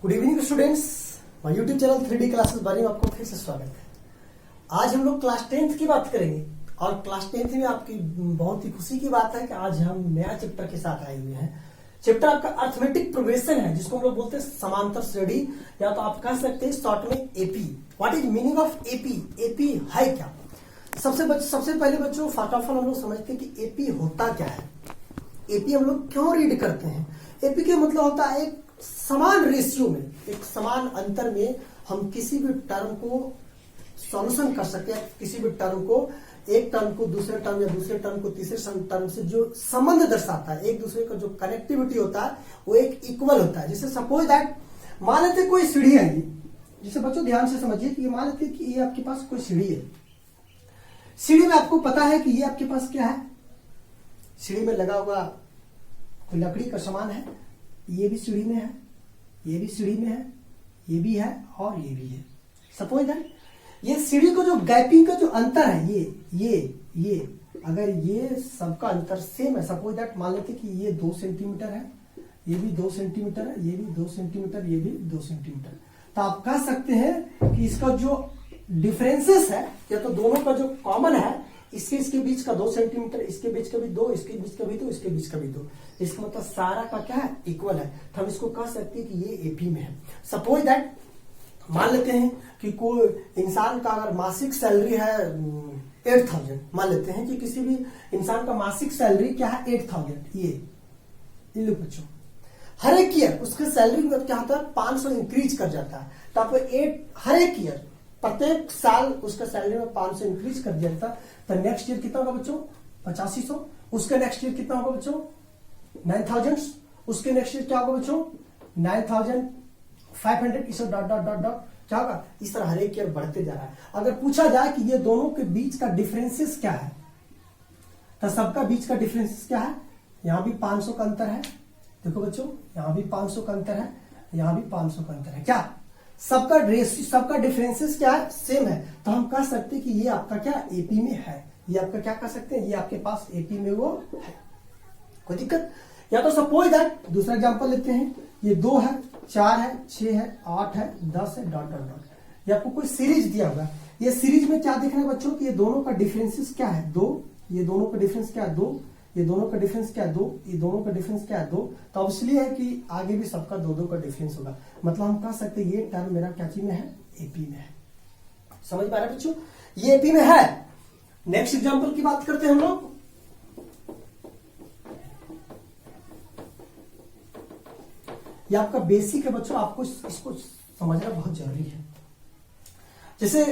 Good evening students, my YouTube channel 3D classes बारे में आपको फिर से स्वागत है। आज हम लोग क्लास 10th की बात करेंगे और क्लास 10th में आपकी बहुत ही खुशी की बात है कि आज हम नया चैप्टर के साथ आए हुए हैं। चैप्टर आपका अर्थमेटिक प्रोग्रेशन है, जिसको हम लोग बोलते हैं समांतर श्रेणी, या तो आप कह सकते हैं शॉर्ट में AP. What is meaning of AP? AP है क्या? सबसे पहले बच्चों फर्स्ट ऑफ ऑल हम लोग समझते हैं कि एपी होता क्या है। एपी हम लोग क्यों रीड करते हैं? एपी का मतलब होता है एक समान रेशियो में, एक समान अंतर में हम किसी भी टर्म को सॉल्यूशन कर सकते हैं। किसी भी टर्म को, एक टर्म को दूसरे टर्म या दूसरे टर्म को तीसरे टर्म से जो संबंध दर्शाता है, एक दूसरे का जो कनेक्टिविटी होता है वो एक इक्वल होता है। जैसे सपोज दैट मान लेते कोई सीढ़ी है, जिसे बच्चों ध्यान से समझिए कि मान लेते कि ये आपके पास कोई सीढ़ी है। सीढ़ी में आपको पता है कि ये आपके पास क्या है, सीढ़ी में लगा हुआ कोई लकड़ी का सामान है। ये भी सीढ़ी में है, ये भी सीढ़ी में है, ये भी है और ये भी है। सपोज दैट ये सीढ़ी को जो गैपिंग का जो अंतर है, ये अगर ये सबका अंतर सेम है, सपोज दैट मान लेते कि ये 2 सेंटीमीटर है, ये भी 2 सेंटीमीटर है, ये भी 2 सेंटीमीटर, ये भी 2 सेंटीमीटर, तो आप कह सकते हैं कि इसका जो डिफरेंसेस है, या तो दोनों का जो कॉमन है, इसके बीच का 2 सेंटीमीटर, इसके बीच का भी 2, इसके बीच का भी 2, इसके बीच का भी 2, इसका मतलब सारा का क्या है, इक्वल है। तो हम इसको कह सकते हैं कि ये एपी में है। सपोज दैट मान लेते हैं कि कोई इंसान का अगर मासिक सैलरी है 8000, मान लेते हैं कि किसी भी इंसान का मासिक सैलरी क्या है 8000। ये लो बच्चों, हर एक ईयर उसके सैलरी में क्या होता है 500 इंक्रीज कर जाता है। तो आपको हर एक ईयर प्रत्येक साल उसका सैलरी में 500 इंक्रीज कर दिया जाता, तो नेक्स्ट ईयर कितना होगा बच्चों 8500। उसके नेक्स्ट ईयर कितना होगा बच्चों 9000। उसके नेक्स्ट ईयर क्या होगा बच्चों 9500। इसे डॉट डॉट डॉट डॉट क्या होगा, इस तरह हर एक ईयर बढ़ते जा रहा है। अगर पूछा जाए कि ये दोनों के बीच का डिफरेंसेस क्या है, तो सबका बीच का डिफरेंसेस क्या है, यहां भी 500 का अंतर है। देखो बच्चों, यहां भी 500 का अंतर है, यहां भी 500 का अंतर है। क्या सबका डिफरेंसेस क्या है, सेम है। तो हम कह सकते हैं कि ये आपका क्या एपी में है। ये आपका क्या कह सकते हैं, ये आपके पास एपी में वो है। कोई दिक्कत? या तो सपोज दैट दूसरा एग्जांपल लेते हैं, ये 2 है, 4 है, 6 है, 8 है, 10 है, डॉट डॉट डॉट। ये आपको कोई सीरीज दिया होगा। ये सीरीज में क्या देखना है बच्चों कि ये दोनों का डिफरेंसेस क्या है 2, ये दोनों का डिफरेंस क्या है 2, ये दोनों का डिफरेंस क्या है 2, ये दोनों का डिफरेंस क्या है 2। तो अब इसलिए है कि आगे भी सबका 2-2 का डिफरेंस होगा। मतलब हम कह सकते हैं ये टर्म मेरा क्या चीज में है, एपी में है। समझ पा रहे हैं बच्चों, ये एपी में है। नेक्स्ट एग्जांपल की बात करते हैं हम लोग। ये आपका बेसिक है बच्चों, आपको इसको समझना बहुत जरूरी है। जैसे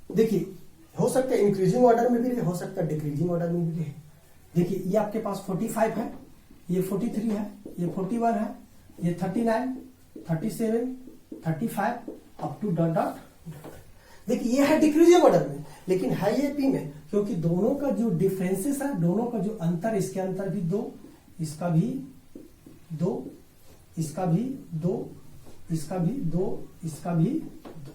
देखिए, हो सकता है इंक्रीजिंग ऑर्डर में भी रहे, हो सकता है डिक्रीजिंग ऑर्डर में भी रहे। देखिए ये आपके पास 45 है, ये 43 है, ये 41 है, ये 39, 37, 35 अप टू डॉट डॉट। देखिए ये है डिक्रीजिंग ऑर्डर में, लेकिन है ये पी में, क्योंकि दोनों का जो डिफरेंसेस है, दोनों का जो अंतर, इसके अंतर भी 2, इसका भी 2, इसका भी 2, इसका भी 2, इसका भी 2।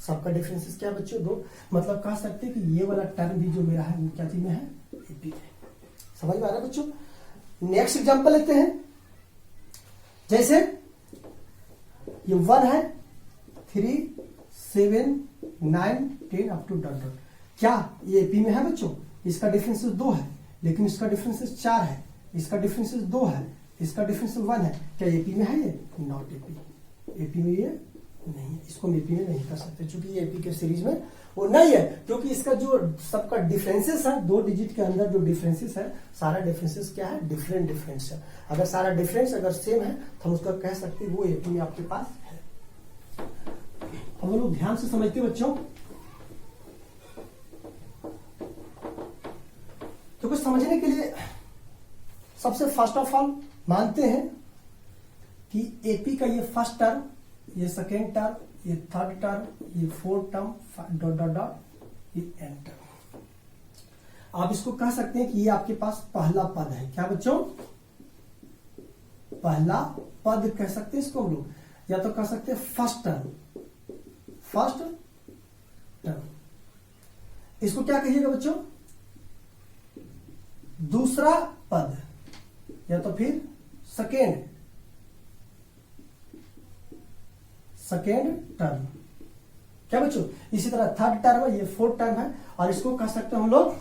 सबका डिफरेंसेस क्या है बच्चों 2। मतलब कह सकते हैं कि ये वाला टर्म भी जो मेरा है वो क्या चीज में है, एपी में। समझ में आ रहा है बच्चों? नेक्स्ट एग्जांपल लेते हैं। जैसे ये 1 है, 3, 7, 9, 10 अप टू डॉट डॉट। क्या ये एपी में है बच्चों? इसका डिफरेंसेस 2 है, लेकिन इसका डिफरेंसेस 4 है, इसका डिफरेंसेस 2 है, इसका डिफरेंस 1 है। क्या एपी में है ये? Not AP. एपी में ये नहीं है, इसको हम एपी में नहीं कर सकते, क्योंकि ये एपी के सीरीज में वो नहीं है। क्योंकि इसका जो सबका डिफरेंसेस है, 2 डिजिट के अंदर जो डिफरेंसेस है, सारा डिफरेंसेस क्या है, डिफरेंट डिफरेंस है। अगर सारा डिफरेंस अगर सेम है तो हम उसका कह सकते हैं वो एपी में आपके पास है। हम लोग ध्यान से समझते बच्चों, तो कुछ समझने के लिए सबसे फर्स्ट ऑफ ऑल मानते हैं कि एपी का ये फर्स्ट टर्म, ये सेकेंड टर्म, ये थर्ड टर्म, ये fourth term, dot dot dot, ये एन टर्म। आप इसको कह सकते हैं कि ये आपके पास पहला पद है। क्या बच्चों? पहला पद कह सकते हैं इसको हम लोग, या तो कह सकते हैं फर्स्ट टर्म। फर्स्ट टर्म इसको क्या कहिएगा बच्चों? दूसरा पद, या तो फिर सेकेंड सेकेंड टर्म। क्या बच्चों, इसी तरह थर्ड टर्म है, ये फोर्थ टर्म है, और इसको कह सकते हैं हम लोग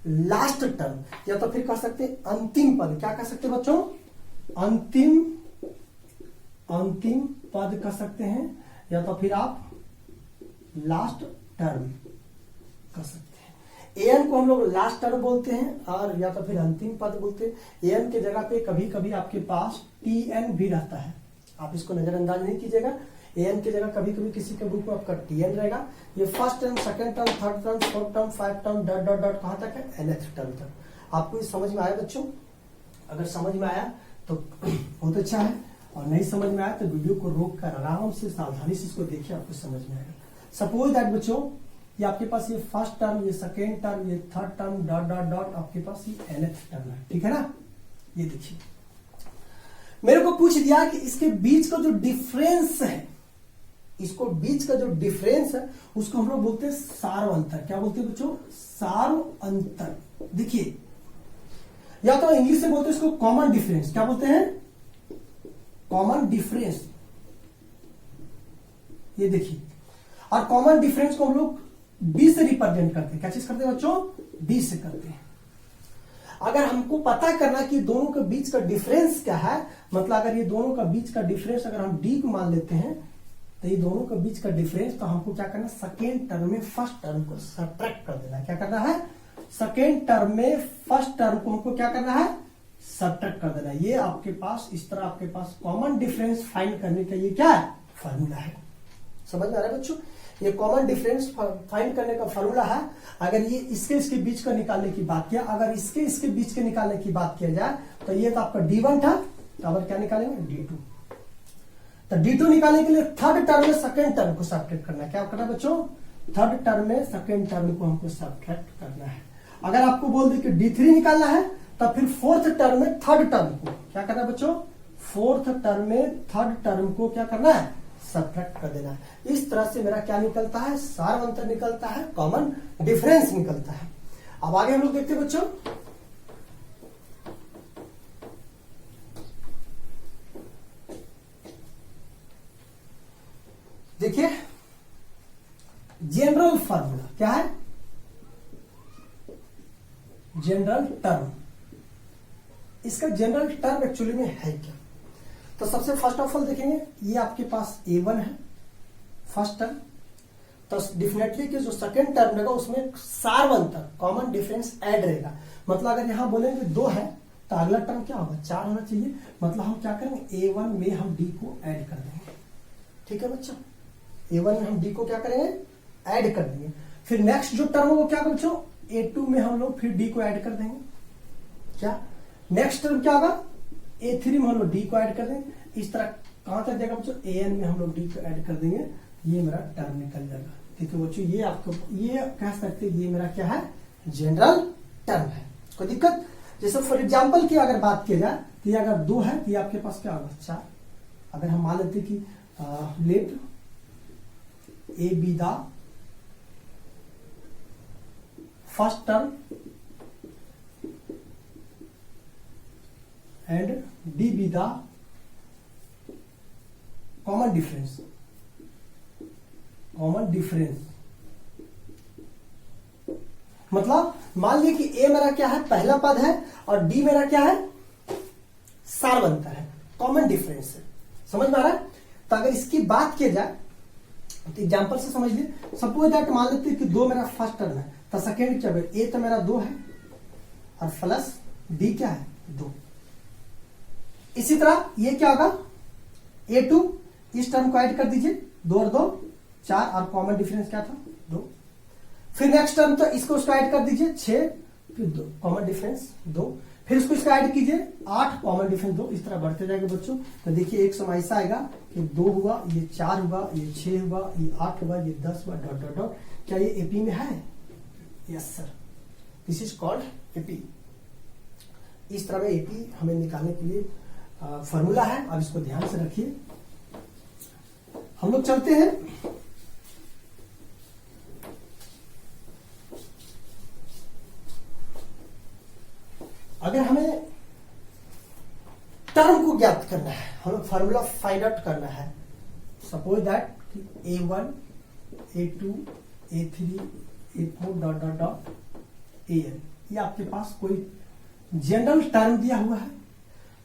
लास्ट टर्म, या तो फिर कह सकते हैं अंतिम पद। क्या कह सकते हैं बच्चों, अंतिम पद कह सकते हैं, या तो फिर आप लास्ट टर्म कह सकते हैं। एन को हम लोग लास्ट टर्म बोलते हैं, और या तो फिर अंतिम पद बोलते हैं। एन के जगह पे कभी कभी आपके पास टी एन भी रहता है, आप इसको नजरअंदाज नहीं कीजिएगा। एन की जगह कभी कभी किसी के बुक में आपका टी एन रहेगा। ये first term, second term, third term, fourth term, five term, dot dot dot कहां तक है, nth टर्म तक। आपको ये समझ में आया बच्चों? अगर समझ में आया तो बहुत अच्छा है, और नहीं समझ में आया तो वीडियो को रोक कर आराम से सावधानी से इसको देखिए, आपको समझ में आएगा। सपोज दैट बच्चों, ये आपके पास ये फर्स्ट टर्म, ये सेकेंड टर्म, ये third term, dot dot dot, आपके पास ये nth टर्म है, ठीक है ना। ये देखिए, मेरे को पूछ दिया कि इसके बीच का जो डिफरेंस है, इसको बीच का जो डिफरेंस है उसको हम लोग बोलते हैं सार्व अंतर। क्या बोलते हैं बच्चों, सार्व अंतर। देखिए, या तो इंग्लिश से बोलते हैं इसको कॉमन डिफरेंस। क्या बोलते हैं, कॉमन डिफरेंस। ये देखिए, और कॉमन डिफरेंस को हम लोग डी से रिप्रेजेंट करते हैं। क्या चीज करते हैं बच्चों, डी से करते हैं। अगर हमको पता करना कि दोनों के बीच का डिफरेंस क्या है, मतलब अगर ये दोनों का बीच का डिफरेंस अगर हम डी को मान लेते हैं, तो ये दोनों के बीच का डिफरेंस, तो हमको क्या करना है, सेकेंड टर्म में फर्स्ट टर्म को सब्ट्रैक्ट कर देना है। क्या करना है, सेकेंड टर्म में फर्स्ट टर्म को हमको क्या करना है, सब्ट्रैक्ट कर देना है। ये आपके पास इस तरह आपके पास कॉमन डिफरेंस फाइंड करने का ये क्या है, फॉर्मूला है। समझ में आ रहा है बच्चों, ये कॉमन डिफरेंस फाइंड करने का फॉर्मूला है। अगर ये इसके बीच का निकालने की बात किया, अगर इसके बीच के निकालने की बात किया जाए, तो ये तो आपका D1 था, तो अब क्या निकालेंगे, D2। तो D2 निकालने के लिए थर्ड टर्म में सेकेंड टर्म को सब्ट्रैक्ट करना है। क्या करना है बच्चों, थर्ड टर्म में सेकेंड टर्म को हमको सब्ट्रैक्ट करना है। अगर आपको बोल दे कि D3 निकालना है, तब फिर फोर्थ टर्म में थर्ड टर्म को क्या करना है बच्चों, फोर्थ टर्म में थर्ड टर्म को क्या करना है, सब्ट्रैक्ट कर देना है। इस तरह से मेरा क्या निकलता है, सार्व अंतर निकलता है, कॉमन डिफरेंस निकलता है। अब आगे हम लोग देखते हैं बच्चों, देखिए जनरल फार्मूला क्या है, जनरल टर्म। इसका जनरल टर्म एक्चुअली में है क्या, तो सबसे फर्स्ट ऑफ ऑल देखेंगे, ये आपके पास A1 है फर्स्ट टर्म, तो डेफिनेटली कि जो सेकंड टर्म रहेगा उसमें सार्व अंतर, कॉमन डिफरेंस ऐड रहेगा। मतलब अगर यहां बोलेंगे 2 है, तो अगला टर्म क्या होगा, 4 होना चाहिए। मतलब हम क्या करेंगे, A1 में हम D को ऐड कर देंगे। ठीक है बच्चों, A1 में हम D को क्या करेंगे, ऐड कर देंगे। फिर नेक्स्ट जो टर्म होगा क्या बच्चों, A2 में हम लोग फिर D को ऐड कर देंगे। क्या नेक्स्ट टर्म क्या होगा, A3 में हम लोग D को ऐड कर देंगे। इस तरह कहां तक जाएगा बच्चों, AN में हम लोग D को ऐड कर देंगे। ये मेरा टर्म निकल जाएगा। ठीक है बच्चों, ये आपको ये कह सकते हैं ये मेरा क्या है, जनरल टर्म है। कोई दिक्कत, जैसे फॉर एग्जाम्पल की अगर बात की जाए, तो ये अगर 2 है तो ये आपके पास क्या होगा, 4। अगर हम मान लेते कि late A be the first term and D be the common difference, मतलब मान लीजिए कि A मेरा क्या है, पहला पद है, और D मेरा क्या है, सार्व अंतर है, कॉमन डिफरेंस है। समझ में आ रहा है। तो अगर इसकी बात की जाए तो एग्जांपल से समझ लिए, सपोज दैट मान लेते हैं कि 2 मेरा फर्स्ट टर्म है, तो सेकेंड क्या है, A तो मेरा 2 है और प्लस D क्या है, 2। इसी तरह ये क्या होगा, A2, इस टर्म को ऐड कर दीजिए, 2 और 2 4, और कॉमन डिफरेंस क्या था, 2। फिर नेक्स्ट टर्म तो इसको उसका ऐड कर दीजिए, 6, फिर 2 कॉमन डिफरेंस 2, फिर इसको इसका ऐड कीजिए 8, कॉमन डिफरेंस 2। इस तरह बढ़ते जाएगा बच्चों। तो देखिए एक समय ऐसा आएगा कि 2 हुआ, ये 4 हुआ, ये 6 हुआ, ये 8 हुआ, ये 10 हुआ, डॉट डॉट डॉट। क्या ये एपी में है, yes sir, this is called AP. इस तरह में एपी हमें निकालने के लिए फॉर्मूला है, अब इसको ध्यान से रखिए। हम लोग चलते हैं अगर हमें टर्म को ज्ञात करना है, हमें फॉर्मूला फाइंड आउट करना है, suppose that A1 A2 A3 A4 dot dot dot AN, ये आपके पास कोई जनरल टर्म दिया हुआ है,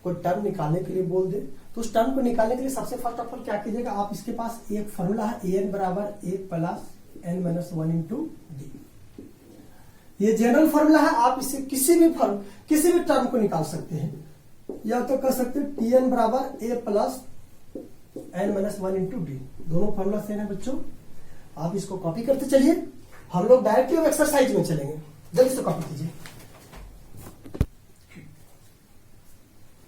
कोई टर्म निकालने के लिए बोल दे तो उस टर्म को निकालने के लिए सबसे फर्स्ट ऑफ ऑल क्या कीजिएगा, आप इसके पास एक फॉर्मूला है AN बराबर A plus N-1 into D. ये जनरल फॉर्मूला है, आप इसे किसी भी टर्म को निकाल सकते हैं, या तो कर सकते हैं TN बराबर A plus N-1 into D. दोनों फॉर्मूला सेम है बच्चों, आप इसको कॉपी करते चलिए। हम लोग डायरेक्टली अब एक्सरसाइज में चलेंगे, जल्दी से कॉपी कीजिए।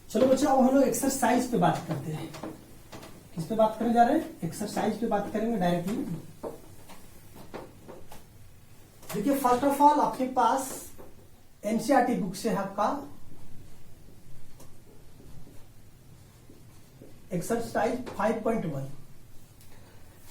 चलो बच्चों अब हम लोग एक्सरसाइज पे बात करते हैं। किस पे बात करने जा रहे हैं? एक्सरसाइज पे बात करेंगे डायरेक्टली। देखिए फर्स्ट ऑफ ऑल आपके पास एनसीईआरटी बुक से है आपका एक्सरसाइज 5.1।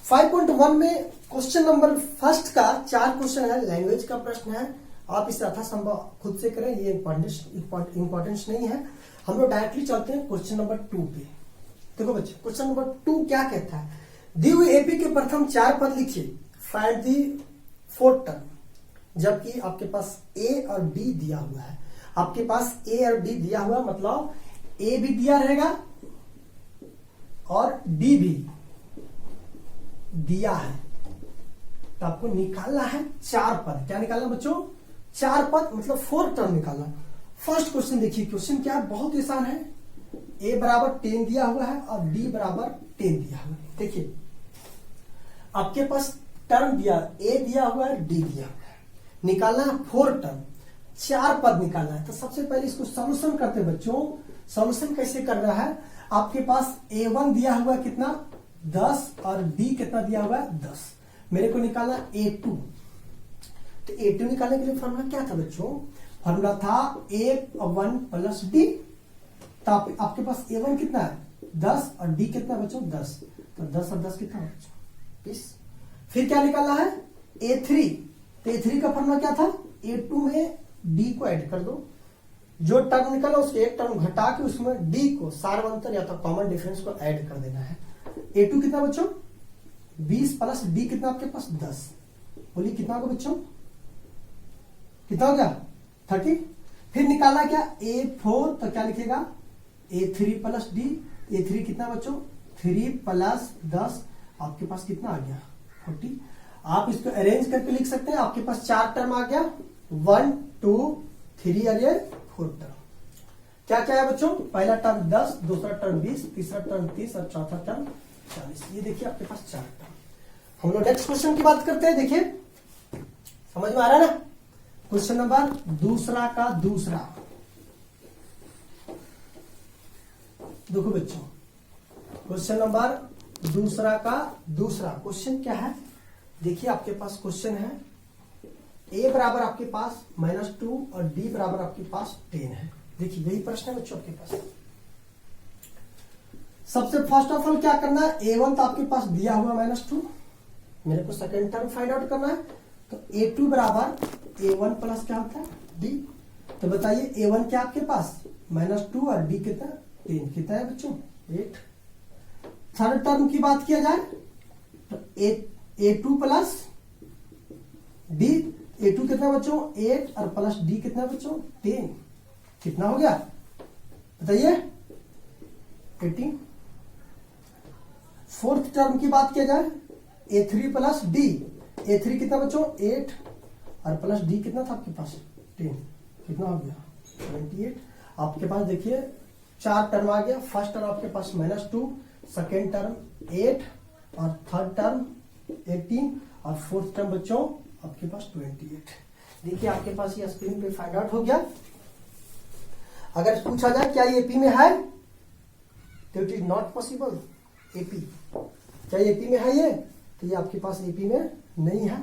5.1 में क्वेश्चन नंबर फर्स्ट का 4 क्वेश्चन है, लैंग्वेज का प्रश्न है। आप इसे यथासंभव खुद से करें, ये इंपॉर्टेंस नहीं है। हम लोग डायरेक्टली चलते हैं क्वेश्चन नंबर 2 पे। देखो बच्चे क्वेश्चन नंबर 2 क्या कहता है, दी हुई एपी के प्रथम 4 पद लिखिए, फाइंड दी फोर्थ टर्म। जबकि आपके पास ए और बी दिया हुआ है, आपके पास ए और बी दिया हुआ मतलब ए भी दिया रहेगा और डी भी दिया है, तो आपको निकालना है 4 पद। क्या निकालना बच्चों? 4 पद मतलब 4 टर्म निकालना। फर्स्ट क्वेश्चन देखिए, क्वेश्चन क्या है, बहुत आसान है। ए बराबर 10 दिया हुआ है और डी बराबर 10 दिया हुआ है। देखिए आपके पास टर्म दिया, ए दिया हुआ है, डी दिया हुआ है, निकालना है 4 टर्म, 4 पद निकालना है। तो सबसे पहले इसको सॉल्यूशन करते हैं बच्चों। सॉल्यूशन कैसे कर रहा है, आपके पास A1 दिया हुआ कितना 10 और D कितना दिया हुआ है 10। मेरे को निकालना A2, तो A2 निकालने के लिए फॉर्मूला क्या था बच्चों? फॉर्मूला था A1 प्लस D। तो आपके पास A1 कितना है 10 और D कितना बच्चों 10, तो 10 और 10 कितना बच्चों 20। फिर क्या निकालना है A3, तो A3 का फॉर्मूला क्या था, A2 में D को ऐड कर दो, जो टर्म निकला उसके एक टर्म घटा के उसमें डी को सार्वंतर या तो कॉमन डिफरेंस को ऐड कर देना है। A2 कितना बच्चों 20 प्लस डी कितना आपके पास 10, बोलिए कितना होगा बच्चों, कितना हो गया 30। फिर निकालना क्या A4, तो क्या लिखेगा A3 प्लस डी। A3 कितना बच्चों 3 प्लस 10, आपके पास कितना आ गया 40। आप इसको अरेंज करके लिख सकते हैं, आपके पास 4 टर्म आ गया 1 2 3 और ये 4 टर्म। क्या क्या है बच्चों, पहला टर्म 10, दूसरा टर्म 20, तीसरा टर्म 30 और चौथा टर्म 40। ये देखिए आपके पास 4 टर्म। हम लोग नेक्स्ट क्वेश्चन की बात करते हैं। देखिए समझ में आ रहा है ना, क्वेश्चन नंबर दूसरा का दूसरा। देखो बच्चों क्वेश्चन नंबर दूसरा का दूसरा क्वेश्चन क्या है, देखिए आपके पास क्वेश्चन है ए बराबर आपके पास -2 और डी बराबर आपके पास 10 है। देखिए यही प्रश्न है बच्चों आपके पास। सबसे फर्स्ट ऑफ ऑल क्या करना है, A1 तो आपके पास दिया हुआ -2, मेरे को सेकेंड टर्म फाइंड आउट करना है। तो A2 बराबर A1 प्लस क्या होता है D। तो बताइए A1 क्या आपके पास -2 और D कितना 10, कितना है बच्चों 8। थर्ड टर्म की बात किया जाए तो A2 प्लस D, A2 कितना बच्चों 8 और प्लस D कितना बच्चों 10, कितना हो गया बताइए 18। फोर्थ टर्म की बात किया जाए A3 प्लस D, A3 कितना बच्चों 8 और प्लस D कितना था आपके पास 10, कितना हो गया 28। आपके पास देखिए 4 टर्म आ गया, फर्स्ट टर्म आपके पास -2, सेकेंड टर्म 8 और थर्ड टर्म 18 और फोर्थ टर्म बच्चों आपके पास 28। देखिए आपके पास ये स्क्रीन पे फाइंड आउट हो गया। अगर पूछा जाए क्या ये एपी में है तो it is not possible. AP क्या एपी में है ये, तो ये आपके पास एपी में नहीं है।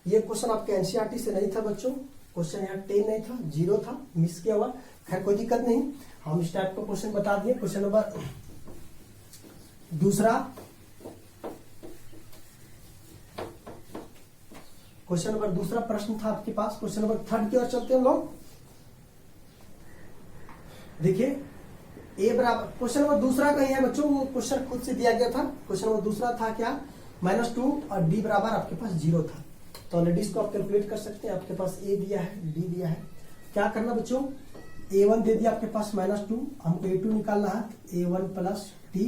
ये क्वेश्चन आपके एनसीईआरटी से नहीं था बच्चों, क्वेश्चन यहाँ 10 नहीं था, 0 था, मिस किया हुआ। खैर कोई दिक्कत नहीं, हम इस टाइप का क्वेश्चन बता दिए। क्वेश्चन नंबर दूसरा, क्वेश्चन नंबर दूसरा प्रश्न था आपके पास। क्वेश्चन नंबर थर्ड की ओर चलते हैं हम लोग। देखिए ए बराबर, क्वेश्चन नंबर दूसरा कहीं है बच्चों, वो क्वेश्चन खुद से दिया गया था। क्वेश्चन नंबर दूसरा था क्या, -2 और डी बराबर आपके पास 0 था। तो ऑलरेडी इसको आप कैलकुलेट कर सकते हैं। आपके पास ए दिया है, डी दिया है, क्या करना बच्चों, a1 दे दिया आपके पास -2, हमको a2 निकालना है, a1 प्लस डी।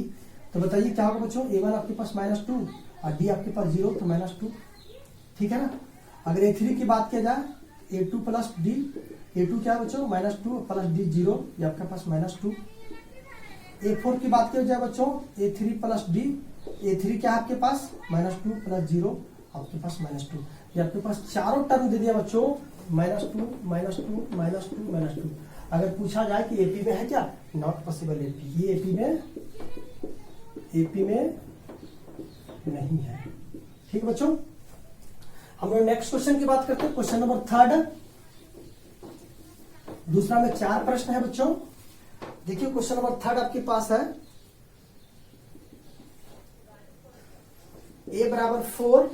तो बताइए क्या होगा बच्चों, a1 आपके पास -2 और डी आपके पास 0, तो -2, ठीक है ना। अगर a3 की बात किया जाए, a2 प्लस डी, a2 क्या है बच्चों, -2 प्लस डी 0, ये आपके पास -2। a4 की बात किया जाए बच्चों, a3 प्लस डी, a3 क्या है आपके पास, -2 प्लस 0, आपके पास -2। ये आपके पास चारों टर्म दे दिया बच्चों, -2 -2 -2 -2। अगर पूछा जाए कि एपी में है क्या, नॉट पॉसिबल, एपी, ये एपी में नहीं है। ठीक बच्चों, हम लोग नेक्स्ट क्वेश्चन की बात करते हैं। क्वेश्चन नंबर 3, दूसरा में 4 प्रश्न है बच्चों। देखिए क्वेश्चन नंबर 3 आपके पास है, a बराबर 4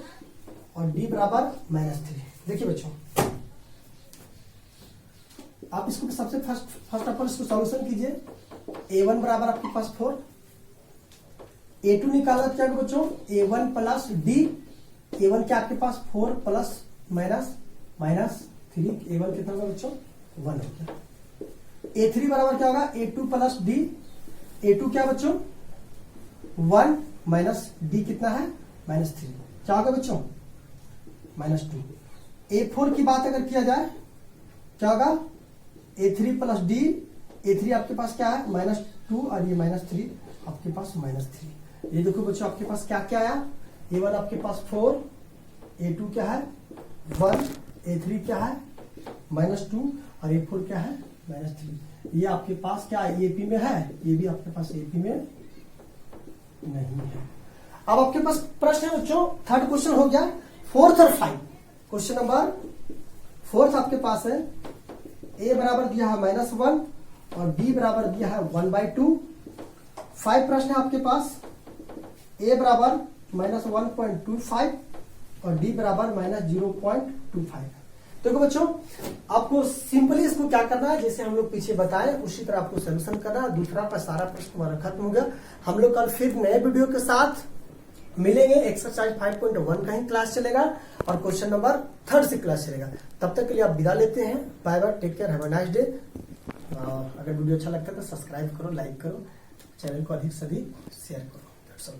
और d बराबर -3। देखिए बच्चों, आप इसको सबसे फर्स्ट ऑफ ऑल इसको सॉल्यूशन कीजिए। a1 बराबर आपके पास 4, a2 निकालना क्या है बच्चों, a1 प्लस डी, a1 क्या आपके पास 4 प्लस -3, a1 कितना होगा बच्चों, 1 हो गया। a3 बराबर क्या होगा, a2 प्लस डी, a2 क्या बच्चों, 1 माइनस डी कितना है, -3, क्या होगा बच्चों, -2। a4 की बात अगर किया जाए, क्या होगा, a3 प्लस डी, a3 आपके पास क्या है, -2 और ये -3 आपके पास -3। ये देखो बच्चों आपके पास क्या क्या आया, a1 आपके पास 4, a2 क्या है 1, a3 क्या है -2 और a4 क्या है -3। ये आपके पास क्या है, एपी में है, ये भी आपके पास एपी में नहीं है। अब आपके पास प्रश्न है बच्चों, 3rd क्वेश्चन हो गया। 4th और 5, क्वेश्चन नंबर 4th आपके पास है, a बराबर दिया है -1 और b बराबर दिया है 1/2। 5 प्रश्न है आपके पास, a बराबर -1.25 और d बराबर -0.25। देखो बच्चों, आपको सिंपली इसको क्या करना है, जैसे हम लोग पीछे बताएं उसी तरह आपको सोल्यूशन करना है। दूसरा का सारा प्रश्न तुम्हारा खत्म हो गया। हम लोग कल फिर नए वीडियो के साथ मिलेंगे। एक्सरसाइज 5.1 का ही क्लास चलेगा और क्वेश्चन नंबर 3rd से क्लास चलेगा। तब तक के लिए आप विदा लेते हैं। Bye bye, take care, have a nice day. अगर वीडियो अच्छा लगता है तो सब्सक्राइब करो, लाइक करो, चैनल को अधिक से अधिक शेयर करो।